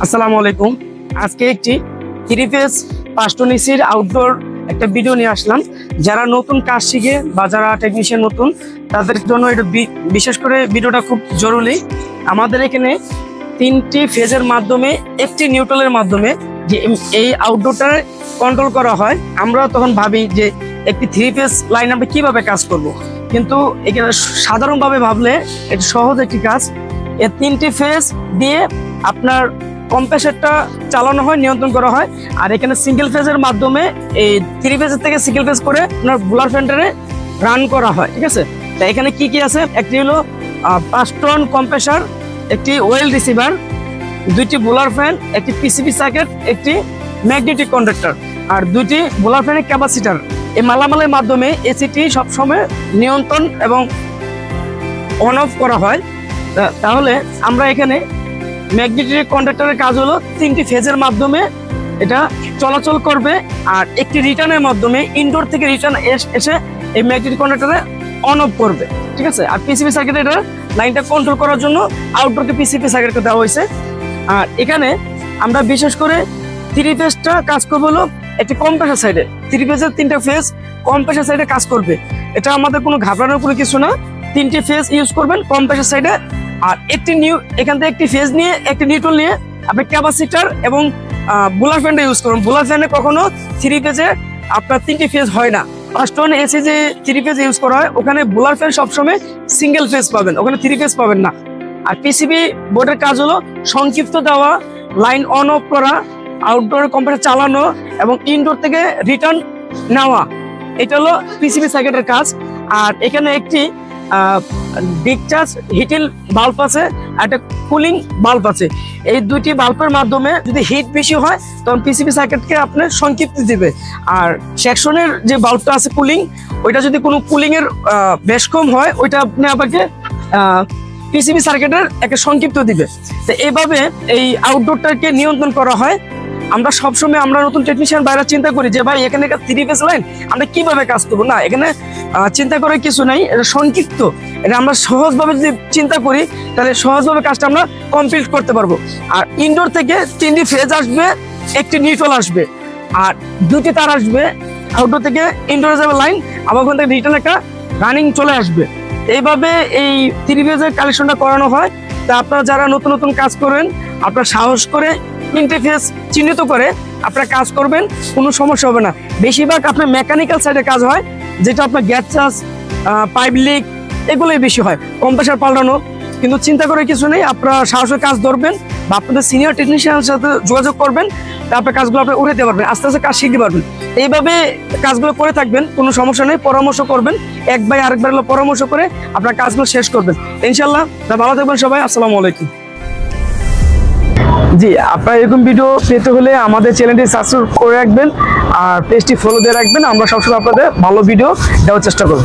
আসসালামু আলাইকুম। আজকে একটি 3 ফেজ 5 টন এসির আউটডোর একটা ভিডিও নিয়ে আসলাম। যারা নতুন কাজ শিখে বা যারা টেকনিশিয়ান নতুন তাদের জন্য এটা বিশেষ করে ভিডিওটা খুব জরুরি। আমাদের এখানে 3টি ফেজের মাধ্যমে একটি নিউট্রালের মাধ্যমে যে এই আউটডোরটা কন্ট্রোল করা হয়। আমরা তখন ভাবি যে একটি 3 ফেজ লাইন আমরা কিভাবে কাজ করব, কিন্তু এখানে সাধারণভাবে ভাবলে এটা সহজ একটি কাজ। এই 3টি ফেজ দিয়ে আপনার কম্প্রেসরটা চালানো হয়, নিয়ন্ত্রণ করা হয়। আর এখানে সিঙ্গেল ফেজের মাধ্যমে এই 3 ফেজের থেকে সিঙ্গেল ফেজ করে আপনার বুলার ফ্যানটারে রান করা হয়। ঠিক আছে, তা এখানে কি কি আছে? একটি হলো 5 টন কম্প্রেসর, একটি ওয়েল রিসিভার, 2টি বুলার ফ্যান, একটি পিসিবি সার্কিট, একটি ম্যাগনেটিক কন্ডাক্টর আর 2টি বুলার ফ্যানের ক্যাপাসিটার। এই মালামালের মাধ্যমে এসিটি সবসময় নিয়ন্ত্রণ এবং অন অফ করা হয়। তাহলে আমরা এখানে ম্যাগনেটিক কন্ডাক্টরের কাজ হলো 3টি ফেজের মাধ্যমে এটা চলাচল করবে, আর একটি রিটার্নের মাধ্যমে ইনডোর থেকে রিটার্ন এসে এই ম্যাগনেটিক কন্ডাক্টরে অন অফ করবে। ঠিক আছে, আর পিসিবি সার্কিট এটা লাইনটা কন্ট্রোল করার জন্য আউটডোরকে পিসিবি সার্কিটকে দেওয়া হয়েছে। আর এখানে আমরা বিশেষ করে 3 ফেজটা কাজ করবো হলো একটি কম্প্রেসর সাইডে। 3 ফেজের 3টা ফেজ কম্প্রেসর সাইডে কাজ করবে। এটা আমাদের কোনো ঘাবড়ানোর কোনো কিছু না। 3টি ফেজ ইউজ করবেন কম্প্রেসর সাইডে, আর এখান থেকে একটি ফেজ নিয়ে একটি নিউট্রাল নিয়ে আপনি ক্যাপাসিটার এবং বুলার ফ্যানটা ইউজ করুন। বুলার ফ্যানে কখনো 3 ফেজে আপনার 3টি ফেজ হয় না। 5 টন এসি যে 3 ফেজ ইউজ করা হয় ওখানে বুলার ফ্যান সবসময় সিঙ্গেল ফেজ পাবেন, ওখানে 3 ফেজ পাবেন না। আর পিসিবি বোর্ডের কাজ হলো সংক্ষিপ্ত দেওয়া, লাইন অন অফ করা, আউটডোর কম্প্রেসর চালানো এবং ইনডোর থেকে রিটার্ন নেওয়া। এটা হলো পিসিবি সার্কিটের কাজ। আর এখানে একটি ডিসচার্জ হিটিল বাল্ব আছে, একটা কুলিং বাল্ব আছে। এই 2টি বাল্বের মাধ্যমে যদি হিট বেশি হয় তখন পিসিবি সার্কিটকে আপনার সংক্ষিপ্তি দিবে। আর সেকশনের যে বাল্বটা আছে কুলিং, ওইটা যদি কোনো কুলিং এর বেশ কম হয় ওইটা আপনি আপনাকে পিসিবি সার্কিটের একটা সংক্ষিপ্ত দিবে। তো এইভাবে এই আউটডোরটাকে নিয়ন্ত্রণ করা হয়। আমরা সবসময় আমরা নতুন টেকনিশিয়ান বাইরে চিন্তা করি যে ভাই এখানে 3 ফেজ লাইন আমরা কিভাবে কাজ করবো। না, এখানে চিন্তা করার কিছু নাই, এটা সংক্ষিপ্ত। এটা আমরা সহজভাবে যদি চিন্তা করি তাহলে সহজভাবে কাজটা আমরা কমপ্লিট করতে পারবো। আর ইনডোর থেকে 3টি ফেজ আসবে, একটি নিউট্রাল আসবে, আর 2টি তার আসবে। আউটডোর থেকে ইনডোরে যাবে লাইন, আবার ওখান থেকে রিটার্ন একটা রানিং চলে আসবে। এইভাবে এই 3 ফেজের কালেকশনটা করানো হয়। তা আপনারা যারা নতুন নতুন কাজ করেন আপনারা সাহস করে 3টে ফেজ চিহ্নিত করে আপনারা কাজ করবেন, কোনো সমস্যা হবে না। বেশিরভাগ আপনার মেকানিক্যাল সাইডে কাজ হয়, যেটা আপনার গ্যাস চার্জ, পাইপ লিক এগুলোই বেশি হয়, কম্প্রেসর পাল্টানো। কিন্তু চিন্তা করে কিছু নেই, আপনারা সাহসের কাজ ধরবেন বা আপনাদের সিনিয়র টেকনিশিয়ানের সাথে যোগাযোগ করবেন, তারপরে কাজগুলো আপনি উঠাতে পারবেন, আস্তে আস্তে কাজ শিখতে পারবেন। এইভাবে কাজগুলো করে থাকবেন, কোনো সমস্যা নেই। পরামর্শ করবেন, এক ভাই আরেকবার পরামর্শ করে আপনার কাজগুলো শেষ করবেন ইনশাল্লাহ। ভালো থাকবেন সবাই। আসসালামু আলাইকুম। জি, আপনারা এরকম ভিডিও পেতে হলে আমাদের চ্যানেলটি সাবস্ক্রাইব করে রাখবেন আর পেজটি ফলো দিয়ে রাখবেন। আমরা সবসময় আপনাদের ভালো ভিডিও দেওয়ার চেষ্টা করব।